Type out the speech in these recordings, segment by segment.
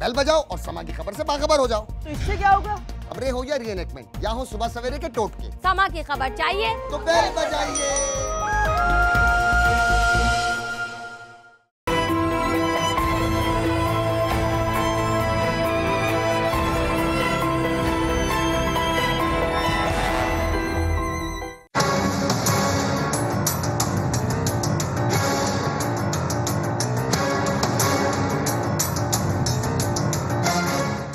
بیل بجاؤ اور سما کی خبر سے باخبر ہو جاؤ۔ تو اس سے کیا ہوگا؟ خبریں ہو یا ری انیکٹمنٹ یا ہو صبح سویرے کے ٹوٹکے، سما کی خبر چاہیے تو بیل بجائیے۔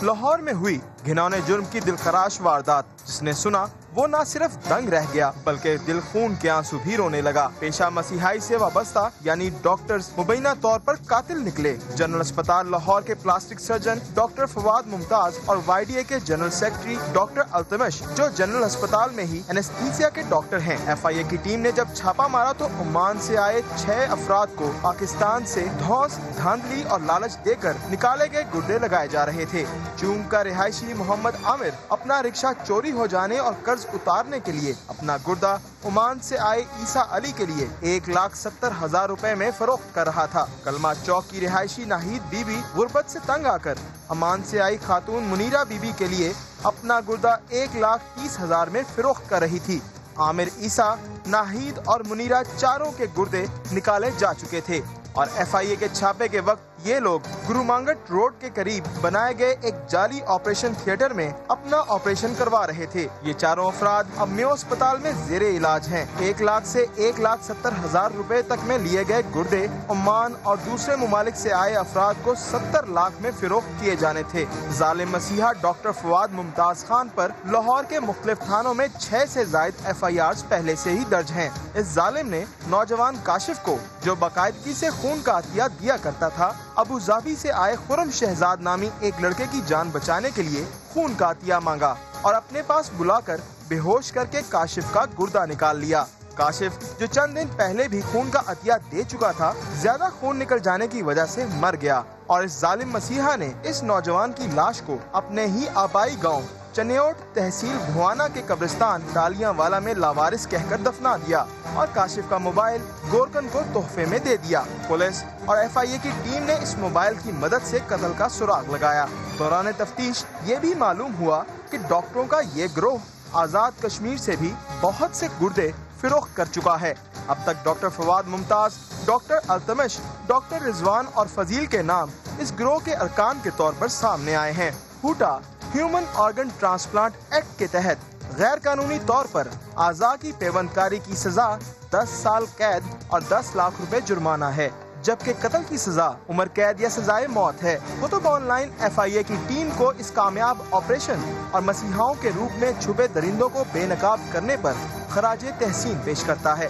لاہور میں ہوئی گھناؤنے جرم کی دلخراش واردات، جس نے سنا وہ نہ صرف دنگ رہ گیا بلکہ دل خون کے آنسو بھی رونے لگا۔ پیشہ مسیحائی سے وابستہ یعنی ڈاکٹرز مبینہ طور پر قاتل نکلے۔ جنرل اسپتال لاہور کے پلاسٹک سرجن ڈاکٹر فواد ممتاز اور وائی ڈی اے کے جنرل سیکرٹری ڈاکٹر التمش، جو جنرل اسپتال میں ہی اینستھیسیا کے ڈاکٹر ہیں۔ ایف آئی اے کی ٹیم نے جب چھاپا مارا تو عمان سے آئے 6 افراد کو پاکستان سے دھوس، دھاندلی اور لالچ دے کر نکالے گئے گردے لگائے جا رہے تھے۔ چونگ کا رہائشی محمد عامر اپنا رکشہ چوری ہو جانے اور قرض اتارنے کے لیے اپنا گردہ عمان سے آئے عیسیٰ علی کے لیے 1,70,000 روپے میں فروخت کر رہا تھا۔ کلمہ چوک کی رہائشی ناہید بی بی غربت سے تنگ آ کر عمان سے آئی خاتون منیرہ بی بی کے لیے اپنا گردہ 1,30,000 میں فروخت کر رہی تھی۔ عامر، عیسیٰ، ناہید اور منیرہ چاروں کے گردے نکالے جا چکے تھے اور ایف آئی اے کے چھاپے کے وقت یہ لوگ گرو مانگٹ روڈ کے قریب بنائے گئے ایک جعلی آپریشن تھیٹر میں اپنا آپریشن کروا رہے تھے۔ یہ چاروں افراد اب میو اسپتال میں زیر علاج ہیں۔ 1 لاکھ سے 1,70,000 روپے تک میں لیے گئے گردے عمان اور دوسرے ممالک سے آئے افراد کو 70 لاکھ میں فروخت کیے جانے تھے۔ ظالم مسیحا ڈاکٹر فواد ممتاز خان پر لاہور کے مختلف تھانوں میں 6 سے زائد ایف آئی آرز پہلے سے ہی درج ہیں۔ اس ظالم نے نوجوان کاشف کو، جو باقاعدگی سے خون کا عطیہ دیا کرتا تھا، ابو ظبی سے آئے خرم شہزاد نامی ایک لڑکے کی جان بچانے کے لیے خون کا عطیہ مانگا اور اپنے پاس بلا کر بے ہوش کر کے کاشف کا گردہ نکال لیا۔ کاشف، جو چند دن پہلے بھی خون کا عطیہ دے چکا تھا، زیادہ خون نکل جانے کی وجہ سے مر گیا اور اس ظالم مسیحا نے اس نوجوان کی لاش کو اپنے ہی آبائی گاؤں چنیوٹ تحصیل بھوانا کے قبرستان ڈالیاں والا میں لاوارث کہہ کر دفنا دیا اور کاشف کا موبائل گورکن کو تحفے میں دے دیا۔ پولیس اور ایف آئی اے کی ٹیم نے اس موبائل کی مدد سے قتل کا سراغ لگایا۔ دوران تفتیش یہ بھی معلوم ہوا کہ ڈاکٹروں کا یہ گروہ آزاد کشمیر سے بھی بہت سے گردے فروخت کر چکا ہے۔ اب تک ڈاکٹر فواد ممتاز، ڈاکٹر التمش، ڈاکٹر رضوان اور فضیل کے نام اس گروہ کے ارکان کے طور پر سامنے آئے ہیں۔ ہوٹا ہیومن آرگن ٹرانسپلانٹ ایکٹ کے تحت غیر قانونی طور پر اعضاء کی پیوند کاری کی سزا 10 سال قید اور 10 لاکھ روپے جرمانہ ہے، جبکہ قتل کی سزا عمر قید یا سزائے موت ہے۔ کتب آن لائن ایف آئی اے کی ٹیم کو اس کامیاب آپریشن اور مسیحاؤں کے روپ میں چھپے درندوں کو بے نقاب کرنے پر خراج تحسین پیش کرتا ہے۔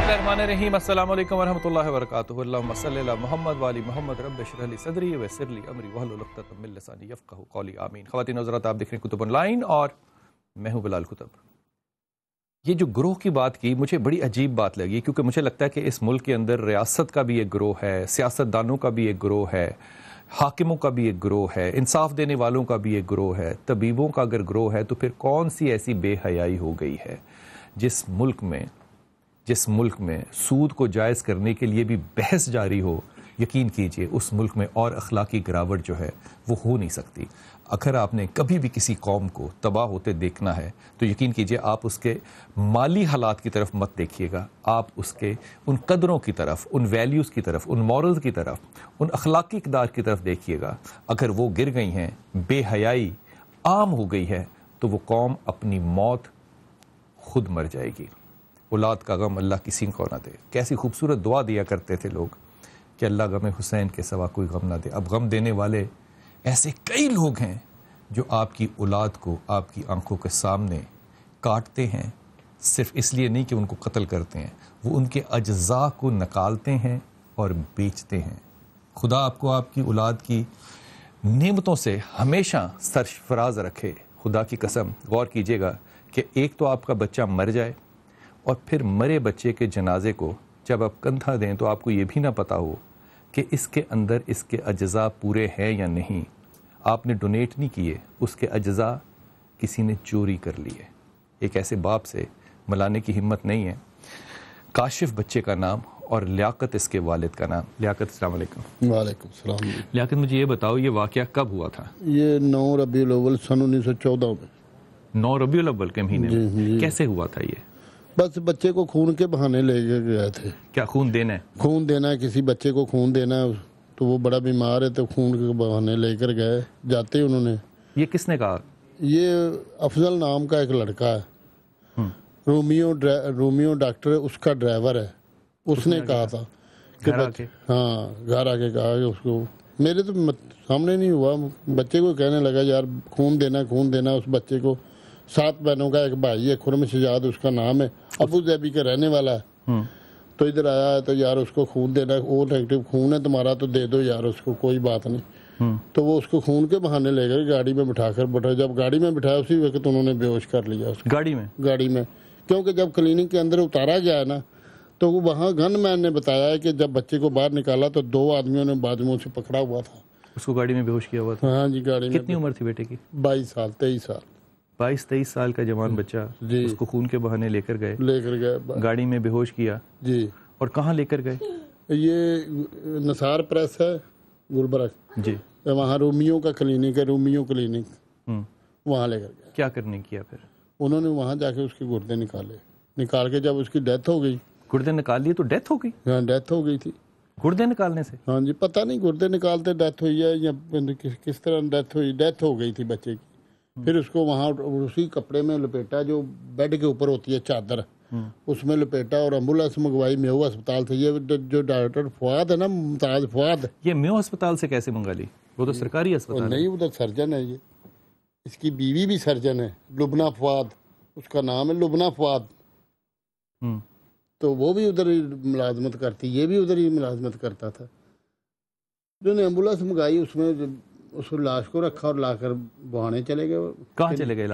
الرحمن الرحیم، السلام علیکم ورحمۃ اللہ وبرکاتہ۔ اللہم صلی علی محمد والی محمد، رب اشرح لی صدری ویسر لی امری واحلل عقدۃ من لسانی یفقہوا قولی، آمین۔ خواتین و حضرات، آپ دیکھ رہے ہیں کتب آن لائن اور میں ہوں بلال کتب۔ یہ جو گروہ کی بات کی، مجھے بڑی عجیب بات لگی، کیونکہ مجھے لگتا ہے کہ اس ملک کے اندر ریاست کا بھی ایک گروہ ہے، سیاست دانوں کا بھی ایک گروہ ہے، حاکموں کا بھی ایک گروہ ہے، انصاف دینے والوں کا بھی ایک گروہ ہے، طبیبوں کا اگر گروہ ہے تو پھر کون سی ایسی بے حیائی ہو گئی ہے جس ملک میں سود کو جائز کرنے کے لیے بھی بحث جاری ہو؟ یقین کیجئے اس ملک میں اور اخلاقی گراوٹ جو ہے وہ ہو نہیں سکتی۔ اگر آپ نے کبھی بھی کسی قوم کو تباہ ہوتے دیکھنا ہے تو یقین کیجئے آپ اس کے مالی حالات کی طرف مت دیکھیے گا، آپ اس کے ان قدروں کی طرف، ان ویلیوز کی طرف، ان مورلز کی طرف، ان اخلاقی اقدار کی طرف دیکھیے گا۔ اگر وہ گر گئی ہیں، بے حیائی عام ہو گئی ہے، تو وہ قوم اپنی موت خود مر جائے گی۔ اولاد کا غم اللہ کسی کو نہ دے۔ کیسی خوبصورت دعا دیا کرتے تھے لوگ کہ اللہ غم حسین کے سوا کوئی غم نہ دے۔ اب غم دینے والے ایسے کئی لوگ ہیں جو آپ کی اولاد کو آپ کی آنکھوں کے سامنے کاٹتے ہیں، صرف اس لیے نہیں کہ ان کو قتل کرتے ہیں، وہ ان کے اجزاء کو نکالتے ہیں اور بیچتے ہیں۔ خدا آپ کو آپ کی اولاد کی نعمتوں سے ہمیشہ سرفراز رکھے۔ خدا کی قسم، غور کیجئے گا کہ ایک تو آپ کا بچہ مر جائے اور پھر مرے بچے کے جنازے کو جب آپ کندھا دیں تو آپ کو یہ بھی نہ پتا ہو کہ اس کے اندر اس کے اجزاء پورے ہیں یا نہیں۔ آپ نے ڈونیٹ نہیں کیے، اس کے اجزاء کسی نے چوری کر لیے۔ ایک ایسے باپ سے ملانے کی ہمت نہیں ہے۔ کاشف بچے کا نام اور لیاقت اس کے والد کا نام. لیاقت السلام علیکم. وعلیکم السلام. لیاقت مجھے یہ بتاؤ یہ واقعہ کب ہوا تھا؟ یہ 9 ربیع الاول سن 1914 میں. 9 ربیع الاول کے مہینے میں. کیسے ہوا تھا یہ؟ بس بچے کو خون کے بہانے لے کے گئے تھے. کیا خون دینا ہے؟ خون دینا ہے, کسی بچے کو خون دینا ہے, تو وہ بڑا بیمار ہے تو خون کے بہانے لے کر گئے. جاتے انہوں نے. یہ کس نے کہا؟ یہ افضل نام کا ایک لڑکا ہے, رومیو ڈاکٹر اس کا ڈرائیور ہے. اس نے کہا تھا کہ ہاں گھر آ کے کہا کہ اس کو, میرے تو سامنے نہیں ہوا, بچے کو کہنے لگا یار خون دینا. اس بچے کو 7 بہنوں کا ایک بھائی ہے, خرم شجاعت اس کا نام ہے, ابو ظبی کا رہنے والا ہے. تو ادھر آیا ہے تو یار اس کو خون دینا, او نیگیٹو خون ہے تمہارا تو دے دو یار اس کو, کوئی بات نہیں. تو وہ اس کو خون کے بہانے لے گئے, گاڑی میں بٹھا کر جب گاڑی میں بٹھایا اسی وقت انہوں نے بے ہوش کر لیا اس کو. گاڑی میں کیونکہ جب کلینک کے اندر اتارا گیا ہے نا, تو وہاں گن مین نے بتایا ہے کہ جب بچے کو باہر نکالا تو 2 آدمیوں نے بازوؤں سے پکڑا ہوا تھا. اس کو گاڑی میں بے ہوش کیا ہوا تھا؟ ہاں جی گاڑی میں. کتنی عمر تھی بیٹے کی؟ 22 سال 23 سال کا جوان بچہ جی. اس کو خون کے بہانے لے کر گئے, گاڑی میں بے ہوش کیا جی. اور کہاں لے کر گئے؟ یہ نثار پریس ہے گلبرگ جی, وہاں رومیو کا کلینک ہے, رومیو کلینک, وہاں لے کر گئے. کیا کرنے کیا پھر انہوں نے وہاں جا کے اس کے گردے نکال کے جب اس کی ڈیتھ ہو گئی. گردے نکال لیے تو ڈیتھ ہو گئی؟ ہاں ڈیتھ ہو گئی تھی. گردے نکالنے سے؟ ہاں جی, پتہ نہیں گردے نکالتے ڈیتھ ہوئی ہے یا کس طرح ڈیتھ ہو گئی تھی بچے کی. پھر اس کو وہاں اسی کپڑے میں لپیٹا جو بیڈ کے اوپر ہوتی ہے چادر, اس میں لپیٹا اور ایمبولینس منگوائی میو ہسپتال سے. یہ جو ڈاکٹر فواد ہے نا, ممتاز فواد, یہ میو ہسپتال سے کیسے منگا لی؟ وہ تو سرکاری ہسپتال نہیں, ادھر سرجن ہے. یہ اس کی بیوی بھی سرجن ہے, لبنہ فواد اس کا نام ہے, لبنہ فواد. تو وہ بھی ادھر ہی ملازمت کرتی, یہ بھی ادھر ہی ملازمت کرتا تھا. جو نے ایمبولینس منگائی اس میں اس لاش کو رکھا اور لا کر بہانے چلے گئے. کہاں چلے گئے؟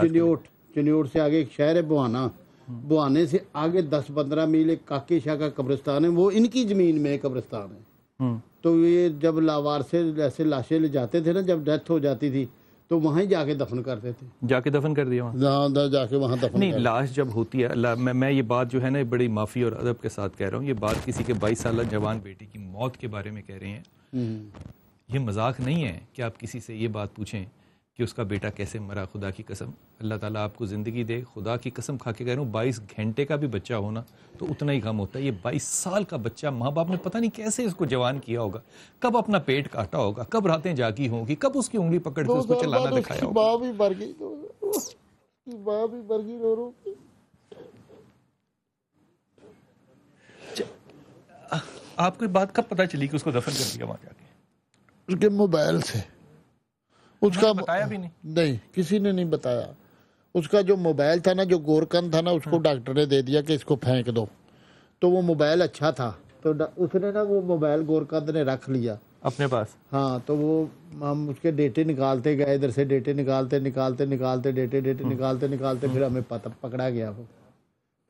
چنیوٹ سے آگے ایک شہر ہے بہانا, بہانے سے آگے 10-15 میل ایک کاکی شاہ کا قبرستان ہے, وہ ان کی زمین میں قبرستان ہے. تو یہ جب لاوار سے ایسے لاشیں لے جاتے تھے نا, جب ڈیتھ ہو جاتی تھی تو وہیں جا کے دفن کرتے تھے. جا کے دفن کر دیا وہاں؟ جا کے وہاں دفن. نہیں, لاش جب ہوتی ہے, میں یہ بات جو ہے نا بڑی معافی اور ادب کے ساتھ کہہ رہا ہوں, یہ بات کسی کے 22 سالہ جوان بیٹے کی موت کے بارے میں کہہ رہے ہیں. یہ مذاق نہیں ہے کہ آپ کسی سے یہ بات پوچھیں کہ اس کا بیٹا کیسے مرا. خدا کی قسم, اللہ تعالیٰ آپ کو زندگی دے, خدا کی قسم کھا کے کہہ رہا ہوں, 22 گھنٹے کا بھی بچہ ہونا تو اتنا ہی غم ہوتا ہے. یہ 22 سال کا بچہ, ماں باپ نے پتہ نہیں کیسے اس کو جوان کیا ہوگا, کب اپنا پیٹ کاٹا ہوگا, کب راتیں جاگی ہوں گی, کب اس کی انگلی پکڑ کے اس کو چلانا دکھایا ہوگا. ماں بھی مر گئی, ماں بھی مر گئی رو رو. آپ کو بات کب پتہ چلی کہ اس کو دفن کر دیا وہاں جا کے؟ اس کے موبائل سے. اس کا بتایا بھی نہیں, کسی نے نہیں بتایا. اس کا جو موبائل تھا نا, جو گورکن تھا نا, اس کو ڈاکٹر نے دے دیا کہ اس کو پھینک دو. تو وہ موبائل اچھا تھا تو اس نے نا وہ موبائل گورکند نے رکھ لیا اپنے پاس. ہاں, تو وہ ہم اس کے ڈیٹے نکالتے گئے, ادھر سے ڈیٹے نکالتے ڈیٹے نکالتے پھر ہمیں پکڑا گیا. وہ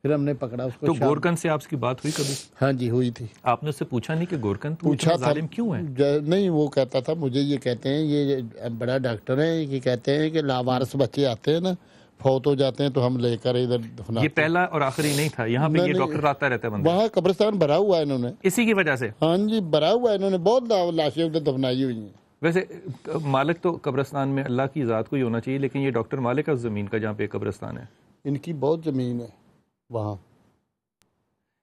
پھر ہم نے پکڑا اس کو. تو گورکن سے آپ کی بات ہوئی کبھی؟ ہاں جی ہوئی تھی. آپ نے اس سے پوچھا نہیں کہ گورکن پوچھا تھا ظالم کیوں ہے؟ نہیں, وہ کہتا تھا مجھے, یہ کہتے ہیں یہ بڑا ڈاکٹر ہے, یہ کہتے ہیں کہ لاوارث بچے آتے ہیں نا, فوت ہو جاتے ہیں تو ہم لے کر ادھر دفناتے. یہ پہلا اور آخری نہیں تھا, یہاں پہ یہ ڈاکٹر آتا رہتا ہے بندہ. وہاں قبرستان بھرا ہوا ہے انہوں نے اسی کی وجہ سے. ہاں جی بھرا ہوا ہے, انہوں نے بہت لاشیں ادھر دفنائی ہوئی ہیں. ویسے مالک تو قبرستان میں اللہ کی ذات کو ہی ہونا چاہیے, لیکن یہ ڈاکٹر مالک کا زمین کا جہاں پہ قبرستان ہے, ان کی بہت زمین ہے وہاں.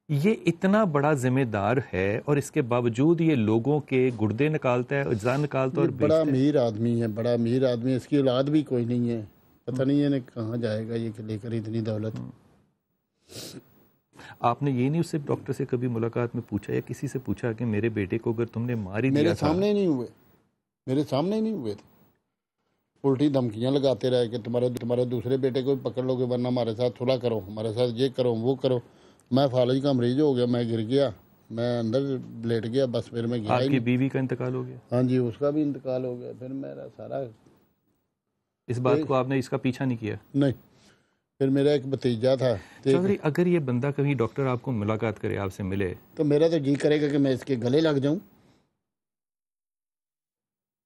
یہ اتنا بڑا ذمہ دار ہے اور اس کے باوجود یہ لوگوں کے گردے نکالتا ہے, اجزاء نکالتا ہے اور بڑا امیر آدمی ہے, بڑا امیر آدمی ہے. اس کی اولاد بھی کوئی نہیں ہے, پتہ نہیں ہے کہاں جائے گا یہ لے کر اتنی دولت. آپ نے یہ نہیں اس سے ڈاکٹر سے کبھی ملاقات میں پوچھا یا کسی سے پوچھا کہ میرے بیٹے کو اگر تم نے مار ہی دیا تھا؟ میرے سامنے نہیں ہوئے تھے. الٹی دھمکیاں لگاتے رہے کہ تمہارے دوسرے بیٹے کو پکڑ لو گے ورنہ ہمارے ساتھ صلح کرو, ہمارے ساتھ یہ کرو وہ کرو. میں فالج کا مریض ہو گیا, میں گر گیا, میں اندر لیٹ گیا, بس پھر میں گیا. آپ کی بیوی کا انتقال ہو گیا؟ ہاں جی, اس کا بھی انتقال ہو گیا. پھر میرا سارا اس بات کو آپ نے اس کا پیچھا نہیں کیا؟ نہیں. پھر میرا ایک بھتیجا تھا. چودھری, اگر یہ بندہ کبھی ڈاکٹر آپ کو ملاقات کرے, آپ سے ملے, تو میرا تو جی کرے گا کہ میں اس کے گلے لگ جاؤں.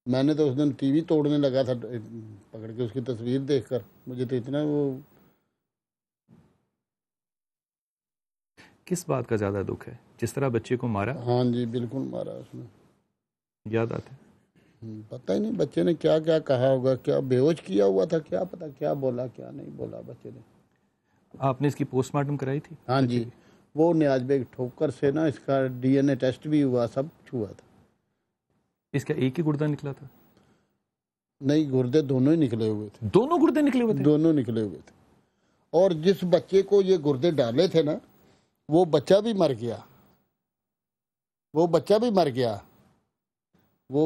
میں نے تو اس دن ٹی وی توڑنے لگا تھا پکڑ کے اس کی تصویر دیکھ کر. مجھے تو اتنا وہ. کس بات کا زیادہ دکھ ہے جس طرح بچے کو مارا؟ ہاں جی بالکل مارا اس نے. یاد آتا ہے؟ پتہ ہی نہیں بچے نے کیا کیا کہا ہوگا, کیا بے ہوش کیا ہوا تھا, کیا پتہ کیا بولا کیا نہیں بولا بچے نے. آپ نے اس کی پوسٹ مارٹم کرائی تھی؟ ہاں جی, وہ نیاز بیگ ٹھوکر سے نا اس کا ڈی این اے ٹیسٹ بھی ہوا, سب کچھ ہوا تھا. اس کا ایک ہی گردہ نکلا تھا؟ نہیں, گردے دونوں ہی نکلے ہوئے تھے. دونوں گردے نکلے ہوئے تھے؟ دونوں نکلے ہوئے تھے. اور جس بچے کو یہ گردے ڈالے تھے نا, وہ بچہ بھی مر گیا. وہ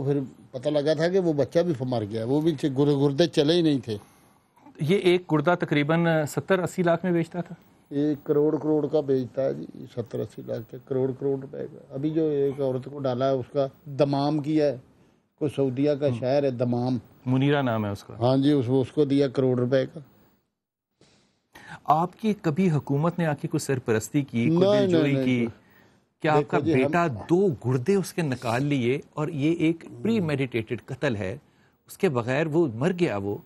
پھر پتہ لگا تھا کہ وہ بچہ بھی مر گیا, وہ بھی گردے چلے ہی نہیں تھے. یہ ایک گردہ تقریباً 70-80 لاکھ میں بیچتا تھا؟ 1 کروڑ کا بیچتا ہے جی, 70-80 لاکھ کے, کروڑ روپے کا. ابھی جو ایک عورت کو ڈالا ہے اس کا دمام کیا ہے, کوئی سعودیہ کا شہر ہے دمام, منیرہ نام ہے اس کا. ہاں جی, اس کو دیا کروڑ روپے کا. آپ کی کبھی حکومت نے آ کے کوئی سرپرستی کی, کوئی دلجوئی کی؟ کیا آپ کا بیٹا 2 گردے اس کے نکال لیے اور یہ ایک پری میڈیٹیٹڈ قتل ہے, اس کے بغیر وہ مر گیا. وہ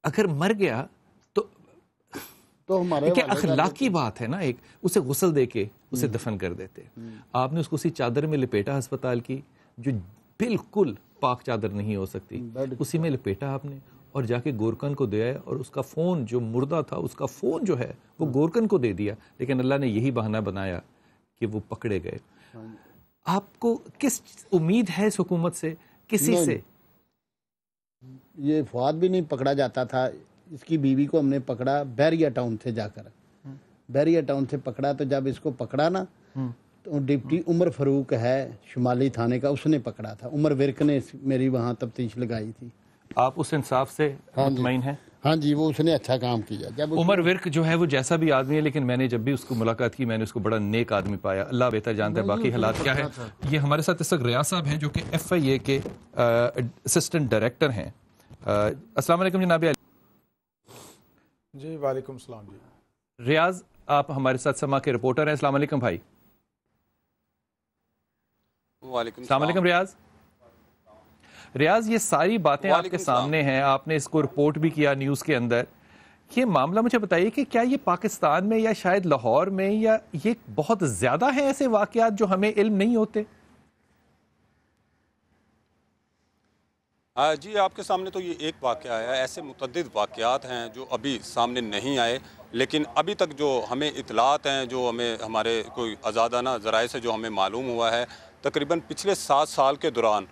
اگر مر گیا تو ہمارے کیا اخلاقی بات ہے نا, ایک اسے غسل دے کے اسے دفن کر دیتے. آپ نے اس کو اسی چادر میں لپیٹا ہسپتال کی, جو بالکل پاک چادر نہیں ہو سکتی, اسی میں لپیٹا آپ نے, اور جا کے گورکن کو دیا, اور اس کا فون جو مردہ تھا اس کا فون جو ہے وہ گورکن کو دے دیا. لیکن اللہ نے یہی بہانہ بنایا کہ وہ پکڑے گئے. آپ کو کس امید ہے اس حکومت سے, کسی سے؟ یہ فواد بھی نہیں پکڑا جاتا تھا, اس کی بیوی کو ہم نے پکڑا بیریا ٹاؤن سے جا کر, بیریا ٹاؤن سے پکڑا. تو جب اس کو پکڑا نا, تو ڈپٹی عمر فاروق ہے شمالی تھانے کا, اس نے پکڑا تھا. عمر ورک نے میری وہاں تفتیش لگائی تھی. آپ اس انصاف سے مطمئن ہیں؟ ہاں جی, وہ اس نے اچھا کام کیا. جب عمر ورک جو ہے وہ جیسا بھی آدمی ہے, لیکن میں نے جب بھی اس کو ملاقات کی میں نے اس کو بڑا نیک آدمی پایا. اللہ بہتر جانتا ہے باقی حالات کیا ہے. یہ ہمارے ساتھ اس وقت ریاض صاحب ہیں جو کہ FIA کے اسسٹنٹ ڈائریکٹر ہیں. السلام علیکم جناب. جی وعلیکم السلام. جی ریاض, آپ ہمارے ساتھ سما کے رپورٹر ہیں. السلام علیکم بھائی. وعلیکم السلام علیکم ریاض. ریاض, یہ ساری باتیں آپ کے سامنے ہیں, آپ نے اس کو رپورٹ بھی کیا نیوز کے اندر. یہ معاملہ مجھے بتائیے کہ کیا یہ پاکستان میں یا شاید لاہور میں, یا یہ بہت زیادہ ہیں ایسے واقعات جو ہمیں علم نہیں ہوتے؟ جی, آپ کے سامنے تو یہ ایک واقعہ ہے. ایسے متعدد واقعات ہیں جو ابھی سامنے نہیں آئے, لیکن ابھی تک جو ہمیں اطلاعات ہیں, جو ہمیں ہمارے کوئی آزادانہ ذرائع سے جو ہمیں معلوم ہوا ہے, تقریباً پچھلے 7 سال کے دوران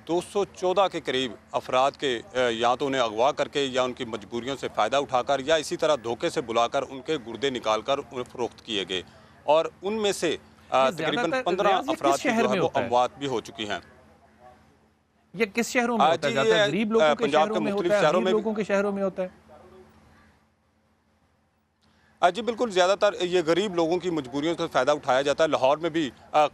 214 کے قریب افراد کے یا تو انہیں اغوا کر کے یا ان کی مجبوریوں سے فائدہ اٹھا کر یا اسی طرح دھوکے سے بلا کر ان کے گردے نکال کر انہیں فروخت کیے گئے, اور ان میں سے تقریباً 15 افراد کی جو ہے وہ اموات بھی ہو چکی ہیں. یہ کس شہروں میں ہوتا ہے؟ زیادہ غریب لوگوں کے شہروں میں ہوتا ہے, امیر لوگوں کے شہروں میں ہوتا ہے؟ جی بالکل, زیادہ تر یہ غریب لوگوں کی مجبوریوں سے فائدہ اٹھایا جاتا ہے. لاہور میں بھی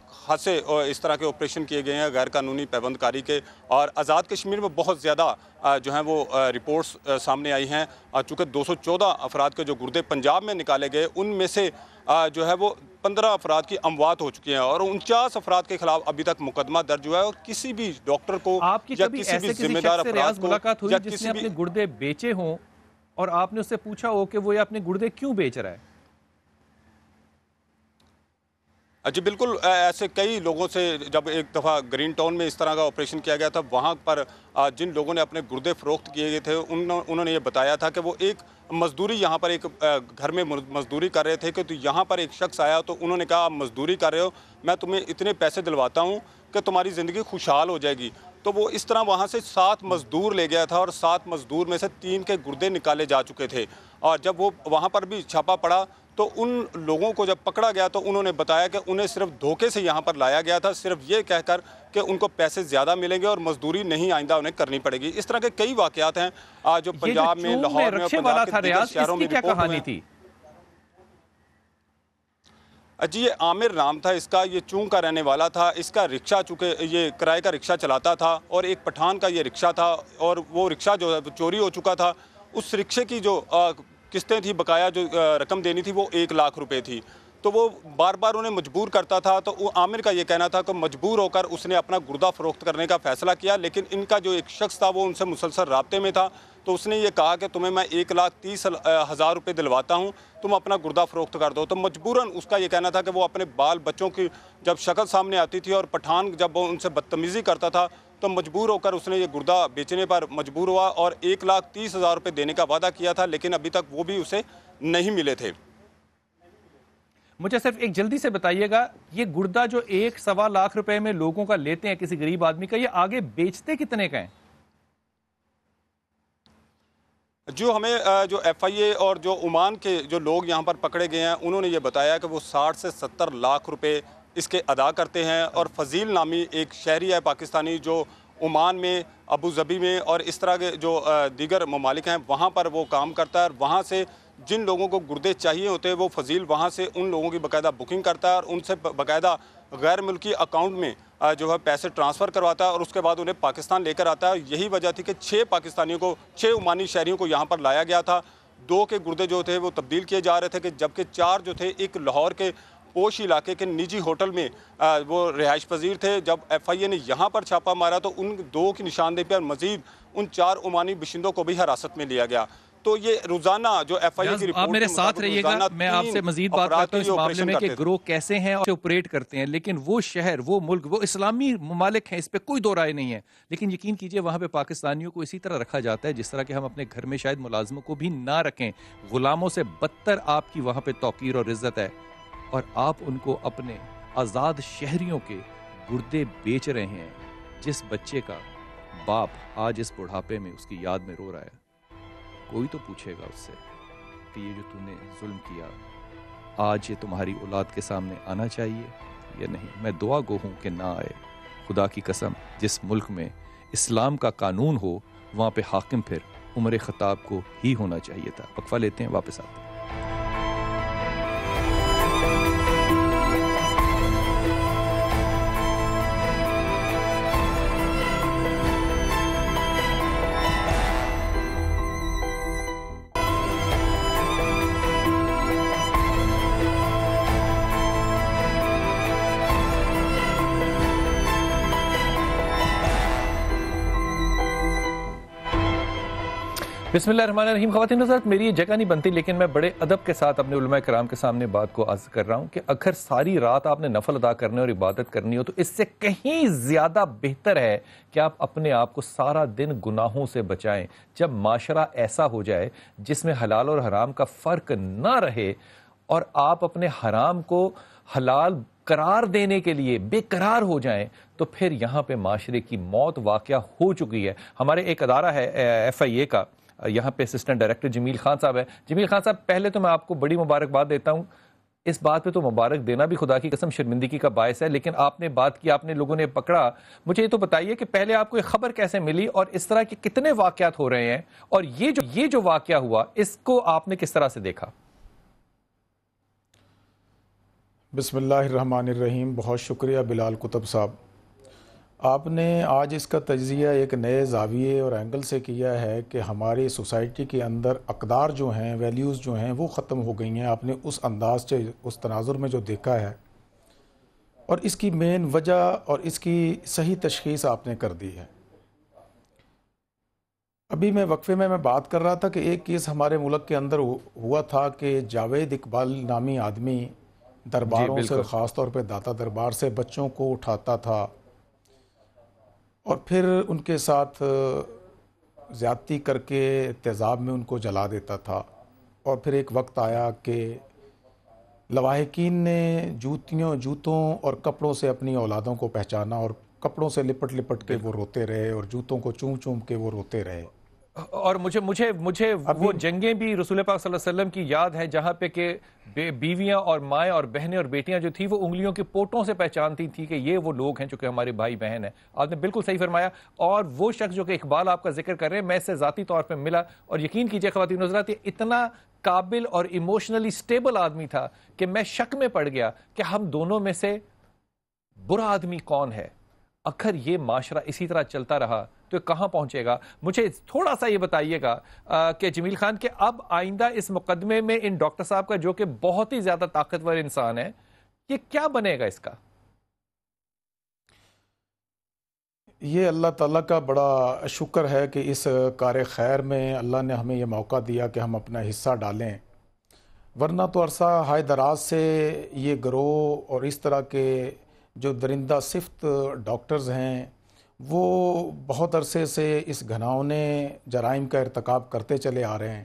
خاصے اس طرح کے آپریشن کیے گئے ہیں غیر قانونی پیبند کاری کے, اور آزاد کشمیر میں بہت زیادہ جو ہیں وہ رپورٹس سامنے آئی ہیں. چونکہ 214 افراد کے جو گردے پنجاب میں نکالے گئے, ان میں سے جو ہے وہ 15 افراد کی اموات ہو چکی ہیں, اور 49 افراد کے خلاف ابھی تک مقدمہ درج ہوا ہے. اور کسی بھی ڈاکٹر کو یا کسی بھی ذمہ دار افراد کو ملاقات ہوئی یا جس کسی نے بھی اپنے گردے بیچے ہوں اور آپ نے اس سے پوچھا ہو کہ وہ یہ اپنے گردے کیوں بیچ رہا ہے؟ جی بالکل, ایسے کئی لوگوں سے جب ایک دفعہ گرین ٹاؤن میں اس طرح کا آپریشن کیا گیا تھا, وہاں پر جن لوگوں نے اپنے گردے فروخت کیے گئے تھے انہوں نے یہ بتایا تھا کہ وہ ایک مزدوری یہاں پر ایک گھر میں مزدوری کر رہے تھے, کہ تو یہاں پر ایک شخص آیا تو انہوں نے کہا آپ مزدوری کر رہے ہو, میں تمہیں اتنے پیسے دلواتا ہوں کہ تمہاری زندگی خوشحال ہو جائے گی. تو وہ اس طرح وہاں سے 7 مزدور لے گیا تھا, اور 7 مزدور میں سے 3 کے گردے نکالے جا چکے تھے. اور جب وہ وہاں پر بھی چھاپا پڑا تو ان لوگوں کو جب پکڑا گیا تو انہوں نے بتایا کہ انہیں صرف دھوکے سے یہاں پر لایا گیا تھا, صرف یہ کہہ کر کہ ان کو پیسے زیادہ ملیں گے اور مزدوری نہیں آئندہ انہیں کرنی پڑے گی. اس طرح کے کئی واقعات ہیں جو پنجاب میں, لاہور میں, پنجاب کے دیگر شہروں میں رپورٹ ہوئے ہیں. جی یہ عامر نام تھا اس کا, یہ چونگ کا رہنے والا تھا. اس کا رکشہ, چونکہ یہ کرائے کا رکشہ چلاتا تھا, اور ایک پٹھان کا یہ رکشہ تھا, اور وہ رکشہ جو ہے چوری ہو چکا تھا. اس رکشے کی جو قسطیں تھی بقایا جو رقم دینی تھی وہ 1 لاکھ روپے تھی. تو وہ بار بار انہیں مجبور کرتا تھا. تو عامر کا یہ کہنا تھا کہ مجبور ہو کر اس نے اپنا گردہ فروخت کرنے کا فیصلہ کیا, لیکن ان کا جو ایک شخص تھا وہ ان سے مسلسل رابطے میں تھا. تو اس نے یہ کہا کہ تمہیں میں 1,30,000 روپے دلواتا ہوں, تم اپنا گردہ فروخت کر دو. تو مجبوراً اس کا یہ کہنا تھا کہ وہ اپنے بال بچوں کی جب شکل سامنے آتی تھی اور پٹھان جب وہ ان سے بدتمیزی کرتا تھا تو مجبور ہو کر اس نے یہ گردہ بیچنے پر مجبور ہوا اور 1,30,000 روپے دینے کا وعدہ کیا تھا, لیکن ابھی تک وہ بھی اسے نہیں ملے تھے. مجھے صرف ایک جلدی سے بتائیے گا, یہ گردہ جو 1.25 لاکھ روپے میں لوگوں کا لیتے ہیں کسی غریب آدمی کا, یہ آگے بیچتے کتنے کا ہیں؟ جو ہمیں جو ایف آئی اے اور جو عمان کے جو لوگ یہاں پر پکڑے گئے ہیں انہوں نے یہ بتایا کہ وہ 60 سے 70 لاکھ روپے اس کے ادا کرتے ہیں. اور فضیل نامی ایک شہری ہے پاکستانی جو عمان میں, ابو ظبی میں اور اس طرح کے جو دیگر ممالک ہیں وہاں پر وہ کام کرتا ہے. اور وہاں سے جن لوگوں کو گردے چاہیے ہوتے ہیں وہ فضیل وہاں سے ان لوگوں کی باقاعدہ بکنگ کرتا ہے اور ان سے باقاعدہ غیر ملکی اکاؤنٹ میں جو ہے پیسے ٹرانسفر کرواتا ہے اور اس کے بعد انہیں پاکستان لے کر آتا ہے. یہی وجہ تھی کہ 6 عمانی شہریوں کو یہاں پر لایا گیا تھا. 2 کے گردے جو تھے وہ تبدیل کیے جا رہے تھے کہ جبکہ 4 جو تھے ایک لاہور کے پوش علاقے کے نجی ہوٹل میں وہ رہائش پذیر تھے. جب ایف آئی اے نے یہاں پر چھاپا مارا تو ان 2 کی نشاندہی پر مزید ان 4 عمانی باشندوں کو بھی حراست میں لیا گیا. تو یہ روزانہ جو ایف آئی اے کی رپورٹ آپ میرے ساتھ رہیے گا, میں آپ سے مزید بات کرتا ہوں اس معاملے میں کہ گروہ کیسے ہیں اور آپریٹ کرتے ہیں, لیکن وہ شہر, وہ ملک, وہ اسلامی ممالک ہیں, اس پہ کوئی دو رائے نہیں ہے. لیکن یقین کیجئے وہاں پہ پاکستانیوں کو اسی طرح رکھا جاتا ہے جس طرح کہ ہم اپنے گھر میں شاید ملازموں کو بھی نہ رکھیں. غلاموں سے بدتر آپ کی وہاں پہ توقیر اور عزت ہے, اور آپ ان کو اپنے آزاد شہریوں کے گردے بیچ رہے ہیں. جس بچے کا باپ آج اس بڑھاپے میں اس کی یاد میں رو رہا ہے, کوئی تو پوچھے گا اس سے کہ یہ جو تو نے ظلم کیا آج یہ تمہاری اولاد کے سامنے آنا چاہیے یا نہیں. میں دعا گو ہوں کہ نہ آئے. خدا کی قسم, جس ملک میں اسلام کا قانون ہو وہاں پہ حاکم پھر عمر خطاب کو ہی ہونا چاہیے تھا. وقفہ لیتے ہیں, واپس آتے ہیں. بسم اللہ الرحمن الرحیم. خواتین حضرات, میری یہ جگہ نہیں بنتی لیکن میں بڑے ادب کے ساتھ اپنے علماء کرام کے سامنے بات کو عرض کر رہا ہوں کہ اگر ساری رات آپ نے نفل ادا کرنے اور عبادت کرنی ہو تو اس سے کہیں زیادہ بہتر ہے کہ آپ اپنے آپ کو سارا دن گناہوں سے بچائیں. جب معاشرہ ایسا ہو جائے جس میں حلال اور حرام کا فرق نہ رہے اور آپ اپنے حرام کو حلال قرار دینے کے لیے بے قرار ہو جائیں تو پھر یہاں پہ معاشرے کی موت واقعہ ہو چکی ہے. ہمارے ایک ادارہ ہے ایف آئی اے کا, یہاں پہ اسسٹنٹ ڈائریکٹر جمیل خان صاحب ہے. جمیل خان صاحب, پہلے تو میں آپ کو بڑی مبارکباد دیتا ہوں. اس بات پہ تو مبارک دینا بھی خدا کی قسم شرمندگی کا باعث ہے, لیکن آپ نے بات کی, آپ نے لوگوں نے پکڑا. مجھے یہ تو بتائیے کہ پہلے آپ کو یہ خبر کیسے ملی اور اس طرح کے کتنے واقعات ہو رہے ہیں, اور یہ جو واقعہ ہوا اس کو آپ نے کس طرح سے دیکھا؟ بسم اللہ الرحمن الرحیم. بہت شکریہ بلال کتب صاحب. آپ نے آج اس کا تجزیہ ایک نئے زاویے اور اینگل سے کیا ہے کہ ہماری سوسائٹی کے اندر اقدار جو ہیں, ویلیوز جو ہیں وہ ختم ہو گئی ہیں. آپ نے اس انداز سے اس تناظر میں جو دیکھا ہے اور اس کی مین وجہ اور اس کی صحیح تشخیص آپ نے کر دی ہے. ابھی میں وقفے میں بات کر رہا تھا کہ ایک کیس ہمارے ملک کے اندر ہوا تھا کہ جاوید اقبال نامی آدمی درباروں سے, خاص طور پہ داتا دربار سے بچوں کو اٹھاتا تھا اور پھر ان کے ساتھ زیادتی کر کے تیزاب میں ان کو جلا دیتا تھا. اور پھر ایک وقت آیا کہ لواحقین نے جوتوں اور کپڑوں سے اپنی اولادوں کو پہچانا اور کپڑوں سے لپٹ لپٹ کے وہ روتے رہے اور جوتوں کو چوم چوم کے وہ روتے رہے. اور مجھے وہ جنگیں بھی رسول پاک صلی اللہ علیہ وسلم کی یاد ہے جہاں پہ کہ بیویاں اور مائیں اور بہنیں اور بیٹیاں جو تھیں وہ انگلیوں کے پوٹوں سے پہچانتی تھی کہ یہ وہ لوگ ہیں جو کہ ہمارے بھائی بہن ہیں. آپ نے بالکل صحیح فرمایا. اور وہ شخص جو کہ اقبال آپ کا ذکر کر رہے ہیں, میں اس سے ذاتی طور پہ ملا اور یقین کیجئے خواتین حضرات, یہ اتنا قابل اور ایموشنلی سٹیبل آدمی تھا کہ میں شک میں پڑ گیا کہ ہم دونوں میں سے برا آدمی کون ہے. اگر یہ معاشرہ اسی طرح چلتا رہا تو کہاں پہنچے گا؟ مجھے تھوڑا سا یہ بتائیے گا کہ جمیل خان کہ اب آئندہ اس مقدمے میں ان ڈاکٹر صاحب کا جو کہ بہت ہی زیادہ طاقتور انسان ہے، یہ کیا بنے گا اس کا؟ یہ اللہ تعالیٰ کا بڑا شکر ہے کہ اس کار خیر میں اللہ نے ہمیں یہ موقع دیا کہ ہم اپنا حصہ ڈالیں، ورنہ تو عرصہ ہائے دراز سے یہ گروہ اور اس طرح کے جو درندہ صفت ڈاکٹرز ہیں وہ بہت عرصے سے اس گھناؤنے جرائم کا ارتکاب کرتے چلے آ رہے ہیں۔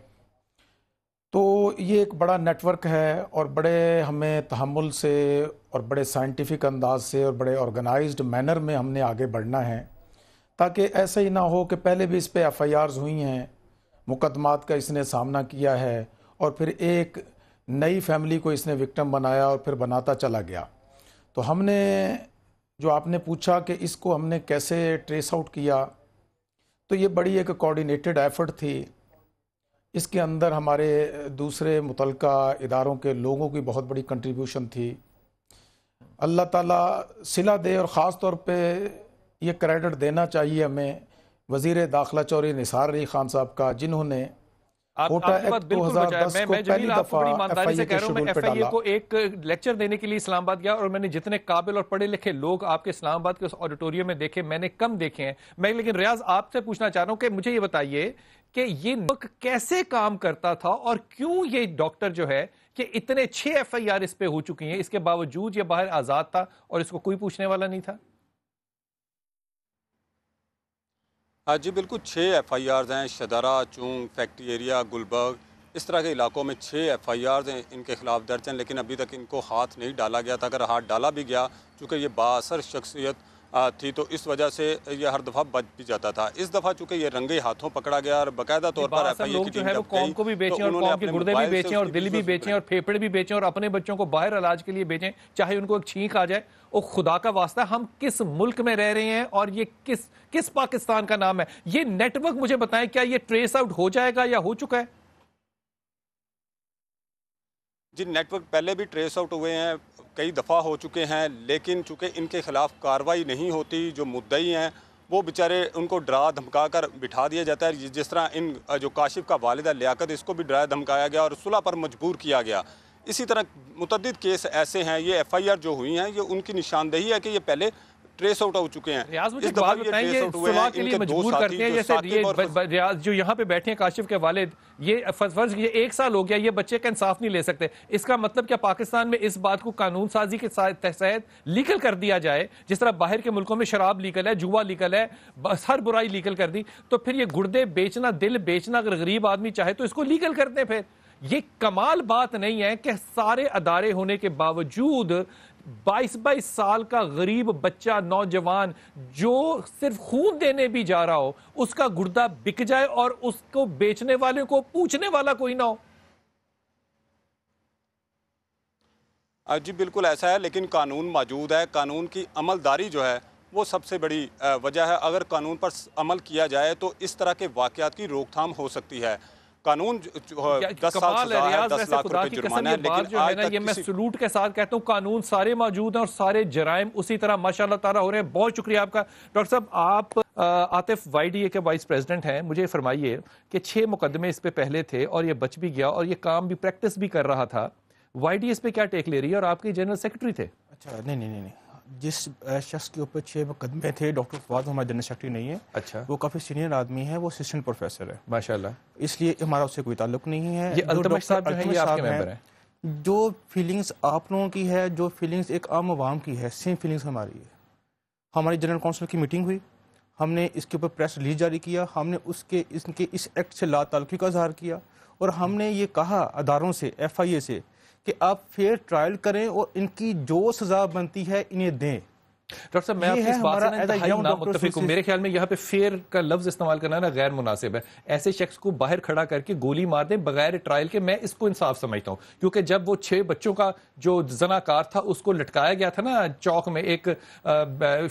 تو یہ ایک بڑا نیٹ ورک ہے اور بڑے ہمیں تحمل سے اور بڑے سائنٹیفک انداز سے اور بڑے آرگنائزڈ مینر میں ہم نے آگے بڑھنا ہے، تاکہ ایسا ہی نہ ہو کہ پہلے بھی اس پہ ایف آئی آرز ہوئی ہیں، مقدمات کا اس نے سامنا کیا ہے اور پھر ایک نئی فیملی کو اس نے وکٹم بنایا اور پھر بناتا چلا گیا۔ تو ہم نے جو آپ نے پوچھا کہ اس کو ہم نے کیسے ٹریس آؤٹ کیا، تو یہ بڑی ایک کوآرڈینیٹڈ ایفرٹ تھی۔ اس کے اندر ہمارے دوسرے متعلقہ اداروں کے لوگوں کی بہت بڑی کنٹریبیوشن تھی۔ اللہ تعالیٰ صلہ دے، اور خاص طور پہ یہ کریڈٹ دینا چاہیے ہمیں وزیر داخلہ چودھری نثار علی خان صاحب کا، جنہوں نے کوٹا ایکٹ 2010 کو پہلی دفعہ ایف آئی اے کے شیڈول پہ ڈالا۔ کو ایک لیکچر دینے کے لیے اسلام آباد گیا اور میں نے جتنے قابل اور پڑھے لکھے لوگ آپ کے اسلام آباد کے اس آڈیٹوریم میں دیکھے، میں نے کم دیکھے ہیں۔ میں لیکن ریاض آپ سے پوچھنا چاہ رہا ہوں کہ مجھے یہ بتائیے کہ یہ نک کیسے کام کرتا تھا اور کیوں یہ ڈاکٹر جو ہے کہ اتنے 6 ایف آئی آر اس پہ ہو چکی ہیں، اس کے باوجود یہ باہر آزاد تھا اور اس کو کوئی پوچھنے والا نہیں تھا؟ جی بالکل 6 ایف آئی آرز ہیں، شدارہ، چونگ، فیکٹری ایریا، گلبرگ، اس طرح کے علاقوں میں 6 ایف آئی آرز ہیں ان کے خلاف درج ہیں، لیکن ابھی تک ان کو ہاتھ نہیں ڈالا گیا تھا۔ اگر ہاتھ ڈالا بھی گیا، چونکہ یہ بااثر شخصیت تھی تو اس وجہ سے یہ ہر دفعہ بچ بھی جاتا تھا۔ اس دفعہ چونکہ یہ رنگے ہاتھوں پکڑا گیا اور باقاعدہ طور پر ایف آئی اے کی ٹیم جب قوم کو بھی بیچیں اور قوم کے گردے بھی بیچیں اور دل بھی بیچیں اور پھیپھڑے بھی بیچیں اور اپنے بچوں کو باہر علاج کے لیے بیچیں، چاہے ان کو ایک چھینک آ جائے۔ او خدا کا واسطہ، ہم کس ملک میں رہ رہے ہیں اور یہ کس پاکستان کا نام ہے؟ یہ نیٹ ورک مجھے بتائیں، کیا یہ ٹریس آؤٹ ہو جائے گا یا ہو چکا ہے؟ جی نیٹ ورک پہلے بھی ٹریس آؤٹ ہوئے ہیں، کئی دفعہ ہو چکے ہیں، لیکن چونکہ ان کے خلاف کارروائی نہیں ہوتی، جو مدعی ہیں وہ بیچارے ان کو ڈرا دھمکا کر بٹھا دیا جاتا ہے۔ جس طرح ان جو کاشف کا والد ہے لیاقت، اس کو بھی ڈرایا دھمکایا گیا اور صلح پر مجبور کیا گیا۔ اسی طرح متعدد کیس ایسے ہیں، یہ ایف آئی آر جو ہوئی ہیں یہ ان کی نشاندہی ہے کہ یہ پہلے ٹریس آؤٹ ہو چکے ہیں۔ ریاض مجھے بات بتائیں، یہ صلح کے لیے مجبور کرتے ہیں، جیسے ریاض جو یہاں پہ بیٹھے ہیں کاشف کے والد، یہ فرض یہ 1 سال ہو گیا، یہ بچے کا انصاف نہیں لے سکتے۔ اس کا مطلب کیا پاکستان میں اس بات کو قانون سازی کے تحت لیگل کر دیا جائے، جس طرح باہر کے ملکوں میں شراب لیگل ہے، جوا لیگل ہے، ہر برائی لیگل کر دی، تو پھر یہ گردے بیچنا، دل بیچنا اگر غریب آدمی چاہے تو اس کو لیگل کر دیں؟ پھر یہ کمال بات نہیں ہے کہ سارے ادارے ہونے کے باوجود 22 سال کا غریب بچہ، نوجوان جو صرف خون دینے بھی جا رہا ہو، اس کا گردہ بک جائے اور اس کو بیچنے والے کو پوچھنے والا کوئی نہ ہو؟ جی بالکل ایسا ہے، لیکن قانون موجود ہے، قانون کی عملداری جو ہے وہ سب سے بڑی وجہ ہے۔ اگر قانون پر عمل کیا جائے تو اس طرح کے واقعات کی روک تھام ہو سکتی ہے۔ قانون 10 سال سزا ہے، 10 لاکھ روپے جرمانہ ہے، لیکن آج تک یہ میں سلوٹ کے ساتھ کہتا ہوں قانون سارے موجود ہیں اور سارے جرائم اسی طرح ماشاءاللہ تعالی ہو رہے ہیں۔ بہت شکریہ آپ کا ڈاکٹر صاحب۔ آپ عاطف وائی ڈی اے کے وائس پریزیڈنٹ ہیں، مجھے فرمائیے کہ 6 مقدمے اس پہ پہلے تھے اور یہ بچ بھی گیا اور یہ کام بھی پریکٹس بھی کر رہا تھا، وائی ڈی اس پہ کیا ٹیک لے رہی ہے؟ اور آپ کے جنرل سیکرٹری تھے۔ اچھا نہیں، جس شخص کے اوپر 6 مقدمے تھے، ڈاکٹر فواد ہمارا جنرل سیکرٹری نہیں ہے، اچھا وہ کافی سینئر آدمی ہے، وہ اسسٹنٹ پروفیسر ہے ماشاءاللہ، اس لیے ہمارا اس سے کوئی تعلق نہیں ہے۔ یہ التمش صاحب جو ہیں یہ آپ کے ممبر ہیں۔ جو فیلنگز آپ لوگوں کی ہے، جو فیلنگز ایک عام عوام کی ہے، سیم فیلنگز ہماری ہے۔ ہماری جنرل کونسل کی میٹنگ ہوئی، ہم نے اس کے اوپر پریس ریلیز جاری کیا، ہم نے اس ایکٹ سے لا تعلقی کا اظہار کیا اور ہم نے یہ کہا اداروں سے، ایف آئی اے سے، کہ آپ فیئر ٹرائل کریں اور ان کی جو سزا بنتی ہے انہیں دیں۔ ڈاکٹر صاحب میں آپ کی اس بات سے انتہائی نامتفق ہوں، میرے خیال میں یہاں پہ فیئر کا لفظ استعمال کرنا نا غیر مناسب ہے۔ ایسے شخص کو باہر کھڑا کر کے گولی مار دیں بغیر ٹرائل کے، میں اس کو انصاف سمجھتا ہوں، کیونکہ جب وہ 6 بچوں کا جو زناکار تھا اس کو لٹکایا گیا تھا نا چوک میں ایک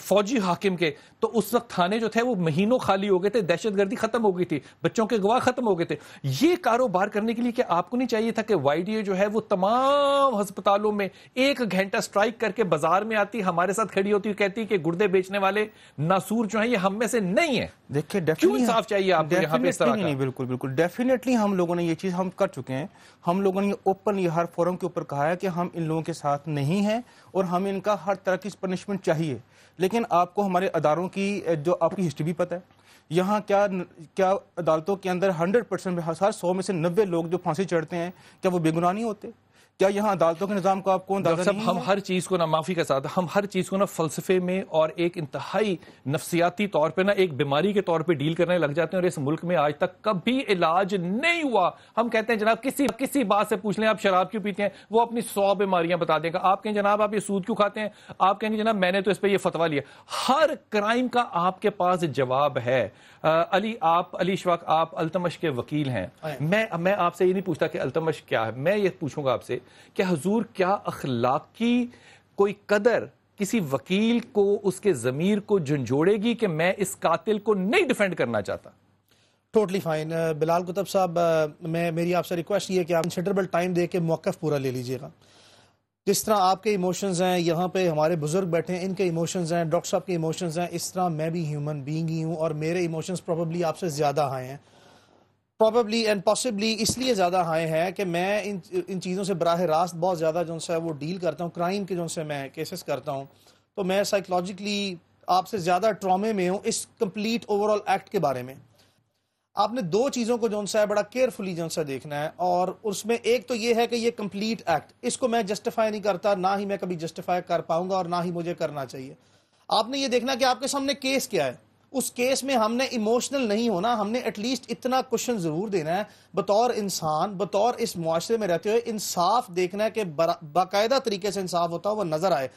فوجی حاکم کے، تو اس وقت تھانے جو تھے وہ مہینوں خالی ہو گئے تھے، دہشت گردی ختم ہو گئی تھی، بچوں کے گواہ ختم ہو گئے تھے۔ یہ کاروبار کرنے کے لیے کہ آپ کو نہیں چاہیے تھا کہ وائی ڈی اے جو ہے وہ تمام ہسپتالوں میں 1 گھنٹہ سٹرائک کر کے بازار میں آتی، ہمارے ساتھ کھڑی ہوتی، کیوں کہتی کہ گردے بیچنے والے ناسور جو ہیں یہ ہم میں سے نہیں ہیں؟ دیکھیں کیوں انصاف چاہیے آپ کو یہاں پہ اس طرح کا؟ نہیں، بالکل بالکل ڈیفینیٹلی ہم لوگوں نے یہ چیز ہم کر چکے ہیں. ہم لوگوں نے یہ اوپن یہ ہر فورم کے اوپر کہا ہے کہ ہم ان لوگوں کے ساتھ نہیں ہیں اور ہم ان کا ہر طرح کی پنشمنٹ چاہیے. لیکن آپ کو ہمارے اداروں کی جو آپ کی ہسٹری بھی پتہ ہے. یہاں کیا عدالتوں کے اندر 100% میں 100 میں سے 90 لوگ جو پھانسی چڑھتے ہیں کیا وہ بے گناہ نہیں ہوتے؟ کیا یہاں عدالتوں کے نظام کو آپ کو اندازہ نہیں ہے؟ ہم ہر چیز کو نا معافی کے ساتھ ہم ہر چیز کو نا فلسفے میں اور ایک انتہائی نفسیاتی طور پہ نا ایک بیماری کے طور پہ ڈیل کرنے لگ جاتے ہیں، اور اس ملک میں آج تک کبھی علاج نہیں ہوا. ہم کہتے ہیں جناب کسی بات سے پوچھ لیں آپ شراب کیوں پیتے ہیں، وہ اپنی 100 بیماریاں بتا دے گا. آپ کہیں جناب آپ یہ سود کیوں کھاتے ہیں، آپ کہیں جناب میں نے تو اس پہ یہ فتویٰ لیا. ہر کرائم کا آپ کے پاس جواب ہے. علی اشفاق آپ التمش کے وکیل ہیں. میں آپ سے یہ نہیں پوچھتا کہ التمش کیا ہے، میں یہ پوچھوں گا آپ سے کہ حضور کیا اخلاقی کوئی قدر کسی وکیل کو اس کے ضمیر کو جھنجھوڑے گی کہ میں اس قاتل کو نہیں ڈیفینڈ کرنا چاہتا؟ Totally fine. بلال کتب صاحب، میری آپ سے ریکویسٹ یہ ہے کہ آپ کنسیڈریبل ٹائم دے کے موقف پورا لے لیجئے گا. جس طرح آپ کے ایموشنز ہیں، یہاں پہ ہمارے بزرگ بیٹھے ہیں ان کے ایموشنز ہیں، ڈاکٹر صاحب کے ایموشنز ہیں، اس طرح میں بھی ہیومن بینگ ہی ہوں اور میرے ایموشنز پروبیبلی آپ سے زیادہ ہائے ہیں. پروبیبلی اینڈ پاسبلی اس لیے زیادہ ہائے ہیں کہ میں ان چیزوں سے براہ راست بہت زیادہ جو ہے وہ ڈیل کرتا ہوں. کرائم کے جو سے میں کیسز کرتا ہوں تو میں سائیکولوجیکلی آپ سے زیادہ ٹرامے میں ہوں اس کمپلیٹ اوور آل ایکٹ کے بارے میں. آپ نے دو چیزوں کو جو ہے بڑا کیئرفلی جو ہے دیکھنا ہے، اور اس میں ایک تو یہ ہے کہ یہ کمپلیٹ ایکٹ، اس کو میں جسٹیفائی نہیں کرتا، نہ ہی میں کبھی جسٹیفائی کر پاؤں گا اور نہ ہی مجھے کرنا چاہیے. آپ نے یہ دیکھنا کہ آپ کے سامنے کیس کیا ہے. اس کیس میں ہم نے ایموشنل نہیں ہونا، ہم نے ایٹ لیسٹ اتنا کوشچن ضرور دینا ہے بطور انسان، بطور اس معاشرے میں رہتے ہوئے انصاف دیکھنا ہے کہ باقاعدہ طریقے سے انصاف ہوتا ہے وہ نظر آئے.